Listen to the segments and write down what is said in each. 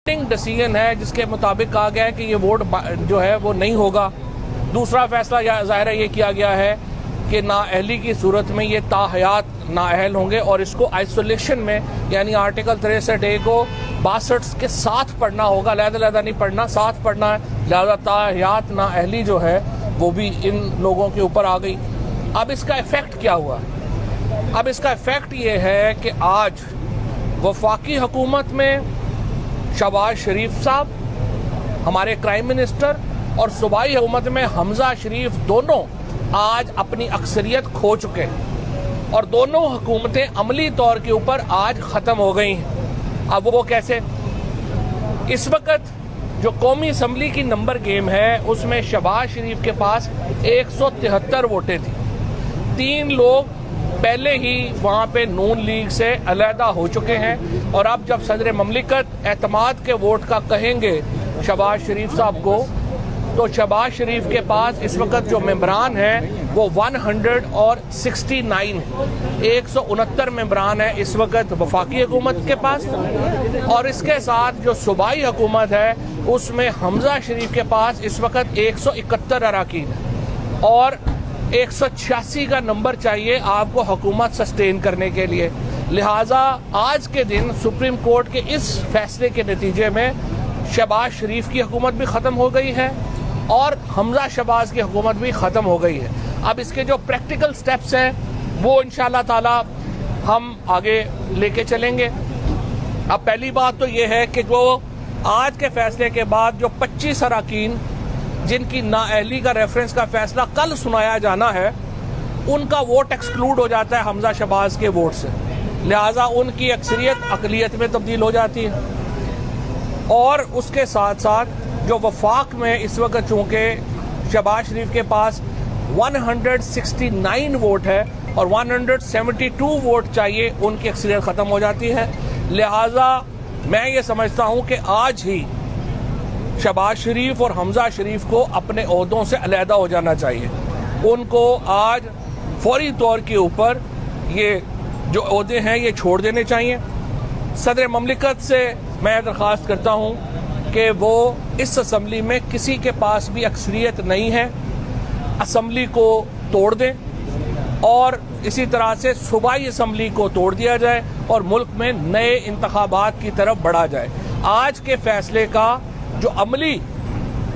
Decision है जिसके मुताबिक कहा गया है कि ये वोट जो है वो नहीं होगा। दूसरा फैसला ज़ाहिर है ये किया गया है कि नाअहली की सूरत में ये ताहयात नाअहल होंगे और इसको आइसोलेशन में यानी आर्टिकल 63A को 62 के साथ पढ़ना होगा, अलग-अलग नहीं पढ़ना, साथ पढ़ना है। लिहाजा ताहयात नाअहली जो है वो भी इन लोगों के ऊपर आ गई। अब इसका इफेक्ट क्या हुआ? अब इसका इफेक्ट ये है कि आज वफाकी हुकूमत में शहबाज शरीफ साहब, हमारे क्राइम मिनिस्टर, और सूबाई हुकूमत में हमजा शरीफ दोनों आज अपनी अक्सरियत खो चुके हैं और दोनों हुकूमतें अमली तौर के ऊपर आज ख़त्म हो गई हैं। अब वो कैसे? इस वक्त जो कौमी असम्बली की नंबर गेम है उसमें शहबाज शरीफ के पास 173 वोटें थी। 3 लोग पहले ही वहाँ पे नून लीग से अलहदा हो चुके हैं और अब जब सदर ममलिकत एतमाद के वोट का कहेंगे शहबाज शरीफ साहब को, तो शहबाज शरीफ के पास इस वक्त जो मेंबरान हैं वो 169 है। 169 मेंबरान है इस वक्त वफाकी हुकूमत के पास, और इसके साथ जो सूबाई हुकूमत है उसमें हमजा शरीफ के पास इस वक्त 171 अराकीन है और 186 का नंबर चाहिए आपको हुकूमत सस्टेन करने के लिए। लिहाजा आज के दिन सुप्रीम कोर्ट के इस फैसले के नतीजे में शहबाज शरीफ की हुकूमत भी ख़त्म हो गई है और हमजा शहबाज की हुकूमत भी ख़त्म हो गई है। अब इसके जो प्रैक्टिकल स्टेप्स हैं वो इंशाअल्लाह ताला हम आगे लेके चलेंगे। अब पहली बात तो ये है कि जो आज के फैसले के बाद जो 25 अराकीन जिनकी नाअहली का रेफरेंस का फैसला कल सुनाया जाना है, उनका वोट एक्सक्लूड हो जाता है हमजा शहबाज के वोट से। लिहाजा उनकी अक्सरियत अकलियत में तब्दील हो जाती है। और उसके साथ साथ जो वफाक में इस वक्त चूँकि शहबाज शरीफ के पास 169 वोट है और 172 वोट चाहिए, उनकी अक्सरियत ख़त्म हो जाती है। लिहाजा मैं ये समझता हूँ कि आज ही शहबाज शरीफ और हमजा शरीफ को अपने ओहदों से अलहदा हो जाना चाहिए। उनको आज फौरी तौर के ऊपर ये जो ओहदे हैं ये छोड़ देने चाहिए। सदर ममलिकत से मैं दरख्वास्त करता हूँ कि वो इस असम्बली में किसी के पास भी अक्सरियत नहीं है, असम्बली को तोड़ दें और इसी तरह से सूबाई असम्बली को तोड़ दिया जाए और मुल्क में नए इंतखाबात की तरफ बढ़ा जाए। आज के फैसले का जो अमली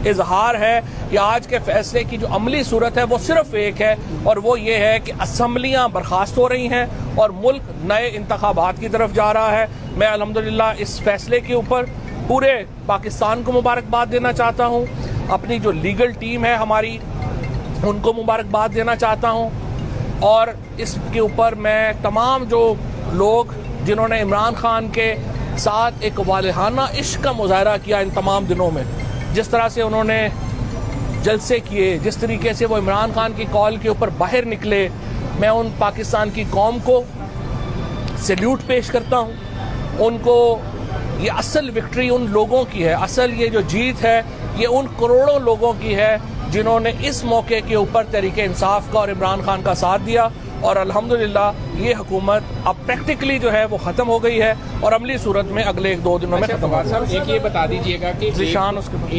इजहार है या आज के फैसले की जो अमली सूरत है वो सिर्फ एक है और वो ये है कि असम्बलियाँ बर्खास्त हो रही हैं और मुल्क नए इंतखाबात की तरफ जा रहा है। मैं अल्हम्दुलिल्लाह इस फैसले के ऊपर पूरे पाकिस्तान को मुबारकबाद देना चाहता हूँ, अपनी जो लीगल टीम है हमारी उनको मुबारकबाद देना चाहता हूँ, और इसके ऊपर मैं तमाम जो लोग जिन्होंने इमरान खान के साथ एक वालिहाना इश्क का मुजाहरा किया इन तमाम दिनों में, जिस तरह से उन्होंने जलसे किए, जिस तरीके से वो इमरान खान की कॉल के ऊपर बाहर निकले, मैं उन पाकिस्तान की कौम को सैल्यूट पेश करता हूँ। उनको ये असल विक्ट्री उन लोगों की है, असल ये जो जीत है ये उन करोड़ों लोगों की है जिन्होंने इस मौके के ऊपर तहरीके इंसाफ का और इमरान खान का साथ दिया और अल्हम्दुलिल्लाह ये हुकूमत अब प्रैक्टिकली जो है वो ख़त्म हो गई है और अमली सूरत में अगले 1-2 दिनों में खत्म हो जाएगी। एक ये बता दीजिएगा कि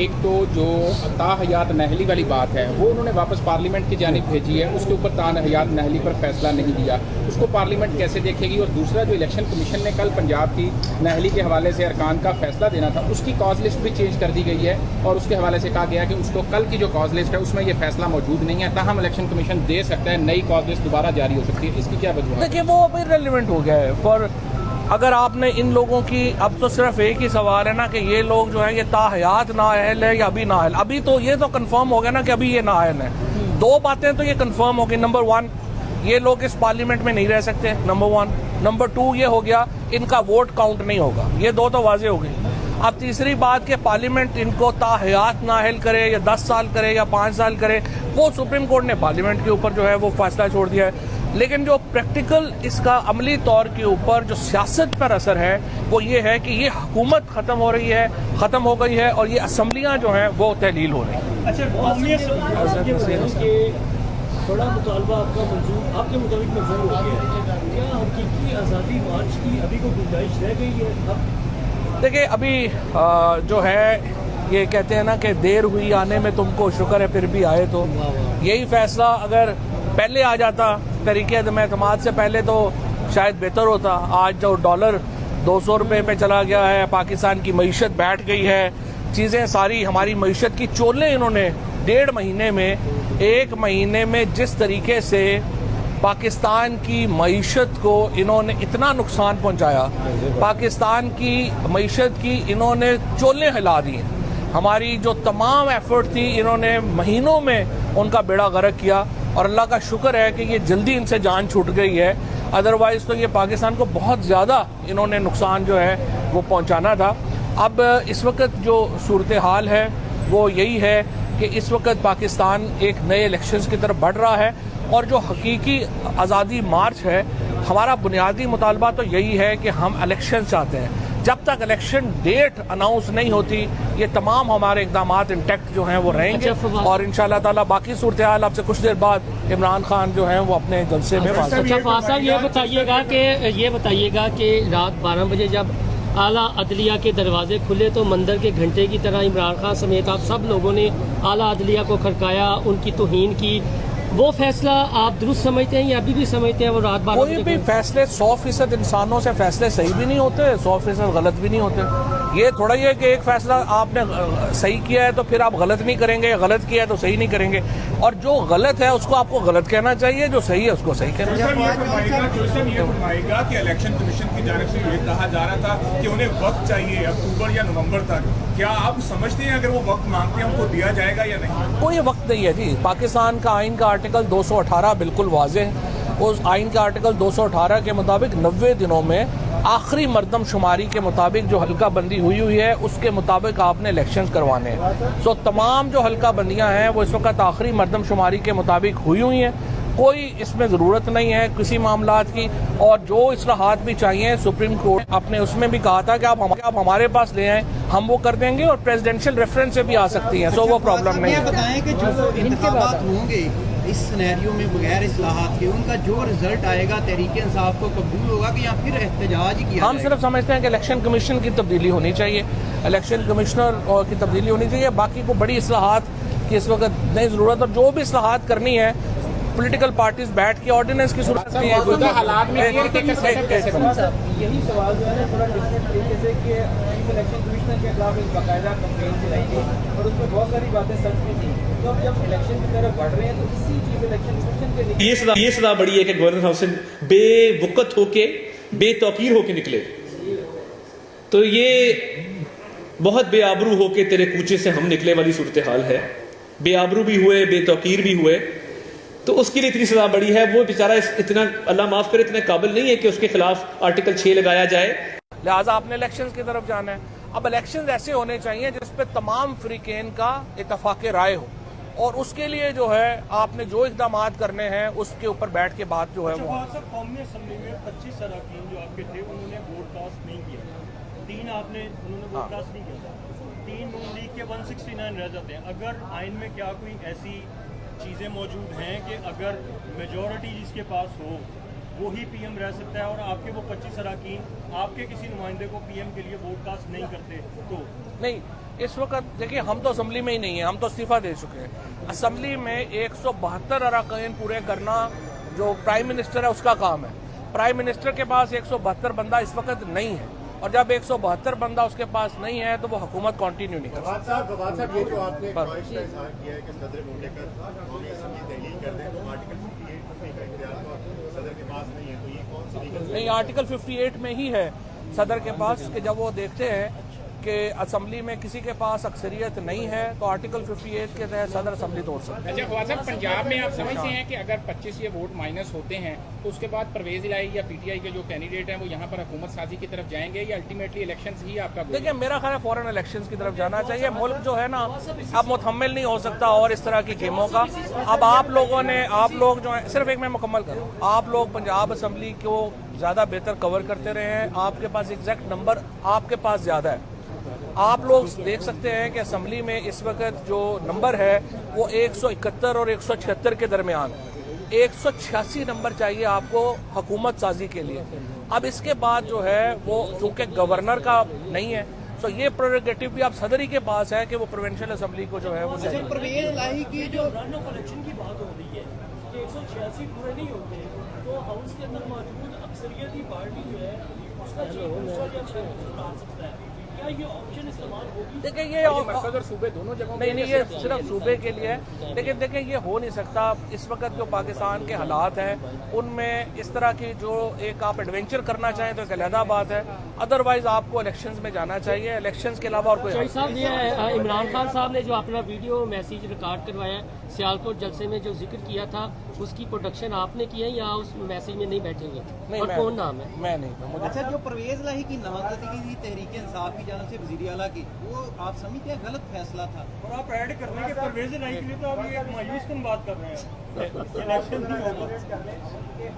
एक तो जो ताहयात नाअहली वाली बात है वो उन्होंने वापस पार्लियामेंट की जानिब भेजी है, उसके ऊपर ताहयात नाअहली पर फैसला नहीं दिया, उसको पार्लियामेंट कैसे देखेगी? और दूसरा जो इलेक्शन कमीशन ने कल पंजाब की नाअहली के हवाले से अरकान का फैसला देना था, उसकी कॉज लिस्ट भी चेंज कर दी गई है और उसके हवाले से कहा गया कि उसको कल की जो कॉज लिस्ट है उसमें ये फैसला मौजूद नहीं है, ताहम इलेक्शन कमीशन दे सकता है, नई कॉज लिस्ट दोबारा जारी हो सकती है। इसकी क्या वजह? देखिए वो अब इररिलेवेंट हो गया है। फॉर अगर आपने इन लोगों की, अब तो सिर्फ एक ही सवाल है ना कि ये लोग जो है ये ताहयात नाअहल है या अभी नाअहल, अभी तो ये तो कंफर्म हो गया ना कि अभी ये नाअहल है। 2 बातें तो ये कंफर्म हो गई। नंबर 1 ये लोग इस पार्लियामेंट में नहीं रह सकते, नंबर 1। नंबर 2 ये हो गया इनका वोट काउंट नहीं होगा। ये 2 तो वाजे हो गई। अब तीसरी बात कि पार्लियामेंट इनको ताहयात नाअहल करे या 10 साल करे या 5 साल करे, वो सुप्रीम कोर्ट ने पार्लियामेंट के ऊपर जो है वो फैसला छोड़ दिया है। लेकिन जो प्रैक्टिकल इसका अमली तौर के ऊपर जो सियासत पर असर है वो ये है कि ये हुकूमत ख़त्म हो रही है, ख़त्म हो गई है और ये असम्बलियाँ जो हैं वो तहलील हो रही हैं। अच्छा, बड़ा मुतालबा आपका मंजूर, आपके मुताबिक मंजूर हो गया है, क्या हकीकी आज़ादी मार्च की अभी कोई गुंजाइश रह गई है? देखिए अभी जो है ये कहते हैं ना कि देर हुई आने में तुमको शुक्र है फिर भी आए, तो यही फैसला अगर पहले आ जाता तरीके एतमाद से पहले तो शायद बेहतर होता। आज जो डॉलर 200 रुपये पे चला गया है, पाकिस्तान की मईशत बैठ गई है, चीज़ें सारी हमारी मईशत की चोलें इन्होंने 1.5 महीने में 1 महीने में जिस तरीके से पाकिस्तान की मईशत को इन्होंने इतना नुकसान पहुंचाया, पाकिस्तान की मईशत की इन्होंने चोलें हिला दी हैं। हमारी जो तमाम एफर्ट थी इन्होंने महीनों में उनका बेड़ा गर्क किया और अल्लाह का शुक्र है कि ये जल्दी इनसे जान छूट गई है, अदरवाइज तो ये पाकिस्तान को बहुत ज़्यादा इन्होंने नुकसान जो है वो पहुंचाना था। अब इस वक्त जो सूरत हाल है वो यही है कि इस वक्त पाकिस्तान एक नए इलेक्शंस की तरफ बढ़ रहा है और जो हकीकी आज़ादी मार्च है, हमारा बुनियादी मुतालबा तो यही है कि हम इलेक्शन चाहते हैं। जब तक इलेक्शन डेट अनाउंस नहीं होती ये तमाम हमारे इकदामात इंटैक्ट जो हैं वो रहेंगे और इंशाअल्लाह ताला बाकी सूरत हाल आपसे कुछ देर बाद इमरान खान जो हैं वो अपने जलसे में ये बताइएगा कि रात 12 बजे जब आला अदलिया के दरवाजे खुले तो मंदिर के घंटे की तरह इमरान खान समेत आप सब लोगों ने आला अदलिया को खड़काया, उनकी तौहीन की। वो फैसला आप दुरुस्त समझते हैं या अभी भी समझते हैं वो रात 12 बजे? कोई भी फैसले 100% इंसानों से फैसले सही भी नहीं होते, 100% गलत भी नहीं होते। ये थोड़ा ही है कि एक फैसला आपने सही किया है तो फिर आप गलत नहीं करेंगे, गलत किया है तो सही नहीं करेंगे, और जो गलत है उसको आपको गलत कहना चाहिए, जो सही है उसको सही कहना चाहिए। ये फरमाएगा कि इलेक्शन कमीशन की जानिब से ये कहा जा रहा था कि उन्हें वक्त चाहिए अक्टूबर या नवंबर तक, क्या आप समझते हैं अगर वो वक्त मांगते हैं उनको दिया जाएगा या नहीं? कोई वक्त नहीं है जी। पाकिस्तान का आइन का आर्टिकल 218 बिल्कुल वाज़ेह है। उस आइन के आर्टिकल 218 के मुताबिक 90 दिनों में आखिरी मरदमशुमारी के मुताबिक जो हल्का बंदी हुई है उसके मुताबिक आपने इलेक्शन करवाने हैं। सो तमाम जो हल्का बंदियां हैं वो इस वक्त आखिरी मरदमशुमारी के मुताबिक हुई हैं। कोई इसमें ज़रूरत नहीं है किसी मामलात की, और जो इस्लाहात भी चाहिए सुप्रीम कोर्ट अपने उसमें भी कहा था कि आप हमारे पास ले आएँ, हम वो कर देंगे और प्रेसिडेंशियल रेफरेंस से भी आ सकती हैं। सो वो प्रॉब्लम नहीं है। बताएं कि जो इंतखाबात होंगे इस सिनेरियो में बगैर इस्लाहात के, उनका जो रिजल्ट आएगा तहरीक इंसाफ को कबूल होगा कि या फिर एहतजाज ही किया? हम सिर्फ समझते हैं कि इलेक्शन कमीशन की तब्दीली होनी चाहिए, इलेक्शन कमिश्नर की तब्दीली होनी चाहिए। बाकी को बड़ी इस्लाहात की इस वक्त नहीं ज़रूरत, और जो भी इस्लाहात करनी है पॉलिटिकल पार्टीज बैठ के ऑर्डिनेंस की सूरत में हालात में यही सवाल जो है ना थोड़ा डिफरेंट तरीके से कि चीफ इलेक्शन कमिश्नर के खिलाफ एक बाकायदा कंपेन चलाई गई और उसमें बहुत सारी बातें सच भी थी। तो अब जब इलेक्शन की तरफ बढ़ रहे हैं तो इसी चीफ इलेक्शन कमीशन के ये सदा बड़ी है कि गवर्नर हाउस से बेवकत होके बेतौकीर होके निकले, तो ये बहुत बेआबरू होके तेरे कूचे से हम निकले वाली सूरत हाल है। बेआबरू भी हुए, बेतौकीर भी हुए, तो उसके लिए इतनी सजा बड़ी है। वो बेचारा इतना, अल्लाह माफ करे, इतने काबिल नहीं है कि उसके खिलाफ आर्टिकल 6 लगाया जाए। लिहाजा आपने इलेक्शंस की तरफ जाना है। अब इलेक्शंस ऐसे होने चाहिए जिस पे तमाम फ्रीकेन का इत्तफाक राय हो, और उसके लिए जो है आपने जो इक़दामात करने हैं उसके ऊपर बैठ के बात जो है वो। कौमी असम्बली में 25 अरकान जो आपके थे उन्होंने वोट कास्ट नहीं किया, 3 उन्होंने वोट कास्ट नहीं किया, 3 नून लीग के 169 रह जाते हैं। अगर आइन में क्या कोई ऐसी चीज़ें मौजूद हैं कि अगर मेजॉरिटी जिसके पास हो वो ही पीएम रह सकता है और आपके वो 25 अरकान आपके किसी नुमाइंदे को पीएम के लिए वोट कास्ट नहीं करते? तो नहीं, इस वक्त देखिए हम तो असम्बली में ही नहीं है, हम तो इस्तीफा दे चुके हैं। असम्बली में 172 अरकान पूरे करना जो प्राइम मिनिस्टर है उसका काम है। प्राइम मिनिस्टर के पास 172 बंदा इस वक्त नहीं है, और जब 172 बंदा उसके पास नहीं है तो वो हुकूमत कंटिन्यू नहीं कर सकता। फवाद साहब, ये जो आपने ख्वाहिश का इजहार किया है कि सदर को लेकर कौमी असम्बली तहलील कर दें, तो आर्टिकल 58 का इख्तियार तो सदर के पास नहीं है, तो ये कौन सी नहीं, आर्टिकल 58 में ही है सदर के पास कि जब वो देखते हैं कि असम्बली में किसी के पास अक्सरियत नहीं है तो आर्टिकल 58 के तहत सदर असम्बली तोड़ सकते हैं। अच्छा ख्वाजा साहब, पंजाब में आप समझते हैं कि अगर 25 ये वोट माइनस होते हैं तो उसके बाद परवेज इलाही या पीटीआई के जो कैंडिडेट हैं वो यहाँ पर हुकूमत साजी की तरफ जाएंगे या अल्टीमेटली इलेक्शंस ही आपका? देखिए मेरा ख्याल है फौरन इलेक्शंस की तरफ जाना चाहिए। मुल्क जो है ना अब मुतहम्मिल नहीं हो सकता और इस तरह की गेमों का। अब आप लोग जो है, सिर्फ एक मैं मुकम्मल करूँ, आप लोग पंजाब असम्बली को ज़्यादा बेहतर कवर करते रहे हैं, आपके पास एग्जैक्ट नंबर आपके पास ज़्यादा है। आप लोग देख सकते हैं कि असम्बली में इस वक्त जो नंबर है वो 171 और 176 के दरमियान, 186 नंबर चाहिए आपको हुकूमत साजी के लिए। अब इसके बाद जो है वो चूंकि गवर्नर का नहीं है सो ये प्रोरोगेटिव भी आप सदर ही के पास है कि वो प्रोविंशियल असेंबली को जो है वो अच्छा, परवेज लाही की जो रन ऑफ इलेक्शन की बात हो रही है कि 186 पूरे नहीं होते तो हाउस के अंदर मौजूद अक्सरियती पार्टी जो है उसका चीफ मिनिस्टर या शेयर ला सकता है। क्या ये ऑप्शन इस्तेमाल होगी? देखिए ये मरकज और सूबे दोनों जगहों नहीं नहीं, ये सिर्फ सूबे के लिए है, लेकिन देखें ये हो नहीं सकता। इस वक्त जो पाकिस्तान के हालात हैं उनमें इस तरह की जो एक आप एडवेंचर करना चाहें तो एक अलहदा बात है, अदरवाइज आपको इलेक्शंस में जाना चाहिए। इलेक्शंस के अलावा और कोई शहीद साहब, ये इमरान खान साहब ने जो अपना वीडियो मैसेज रिकॉर्ड करवाया सियालकोट जलसे में जो जिक्र किया था उसकी प्रोडक्शन आपने की है या उस मैसेज में नहीं बैठे हुए? नहीं, और कौन नाम है? मैं नहीं मुझे अच्छा, जो परवेज लाही की नामजदगी थी तहरीक इंसाफ की जानब से वज़ीर आला की, वो आप समझते हैं गलत फैसला था? और आप ऐड करने के परवेज लाही के लिए तो आप ये मायूस कन बात कर रहे हैं। इलेक्शन नहीं होगा,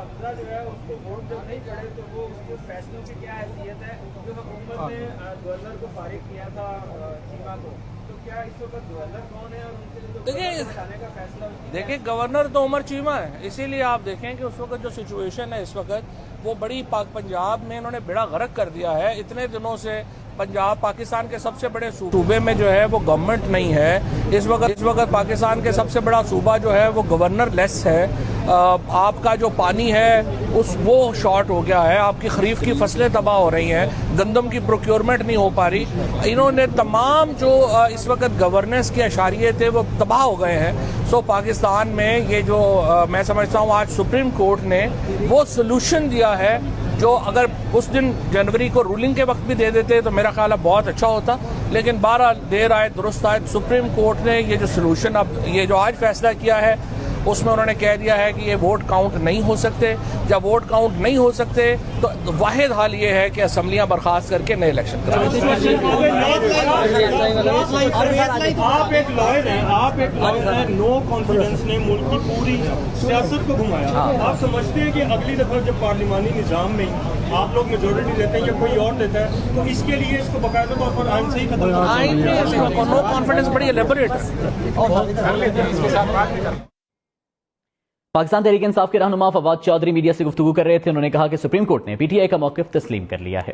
हमजा जो है उसको वोट जब नहीं चढ़े तो वो उसके फैसलों की क्या हैसियत है? जो हुकूमत ने गवर्नर को फारिग किया था चीमा को, तो क्या इस वक्त गवर्नर कौन है और उनके लिए हटाने का फैसला? देखिए गवर्नर तो उमर चीमा है, इसीलिए आप देखें कि उस वक्त जो सिचुएशन है इस वक्त वो बड़ी पंजाब में इन्होंने बेड़ा गर्क कर दिया है। इतने दिनों से पंजाब पाकिस्तान के सबसे बड़े सूबे में जो है वो गवर्नमेंट नहीं है। इस वक्त पाकिस्तान के सबसे बड़ा सूबा जो है वो गवर्नर लेस है। आपका जो पानी है वो शॉर्ट हो गया है, आपकी खरीफ की फसलें तबाह हो रही हैं, गंदम की प्रोक्योरमेंट नहीं हो पा रही। इन्होंने तमाम जो इस वक्त गवर्नेंस के अशारिये थे वो तबाह हो गए हैं। सो पाकिस्तान में ये जो मैं समझता हूँ आज सुप्रीम कोर्ट ने वो सोल्यूशन दिया है जो अगर उस दिन जनवरी को रूलिंग के वक्त भी दे देते तो मेरा ख्याल है बहुत अच्छा होता, लेकिन 12 देर आए दुरुस्त आए। सुप्रीम कोर्ट ने ये जो सोल्यूशन अब ये जो आज फैसला किया है उसमें उन्होंने कह दिया है कि ये वोट काउंट नहीं हो सकते। जब वोट काउंट नहीं हो सकते तो वाहिद हाल ये है कि असम्बलियां बर्खास्त करके नए इलेक्शन कराएं। आप एक लॉयर हैं, नो कॉन्फिडेंस ने मुल्क की पूरी सियासत को घुमाया। आप समझते हैं कि अगली दफा जब पार्लिमानी निजाम में आप लोग मेजोरिटी देते हैं या कोई और देता है तो इसके लिए इसको बाकायदा तौर पर आइन से ही खत्म करना। नो कॉन्फिडेंस बड़ी एलेबोरेट पाकिस्तान तहरीक इंसाफ के रहनुमा फवाद चौधरी मीडिया से गुफ्तगू कर रहे थे। उन्होंने कहा कि सुप्रीम कोर्ट ने पीटीआई का मौकिफ तस्लीम कर लिया है।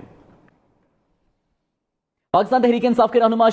पाकिस्तान तहरीक इंसाफ के रहनुमा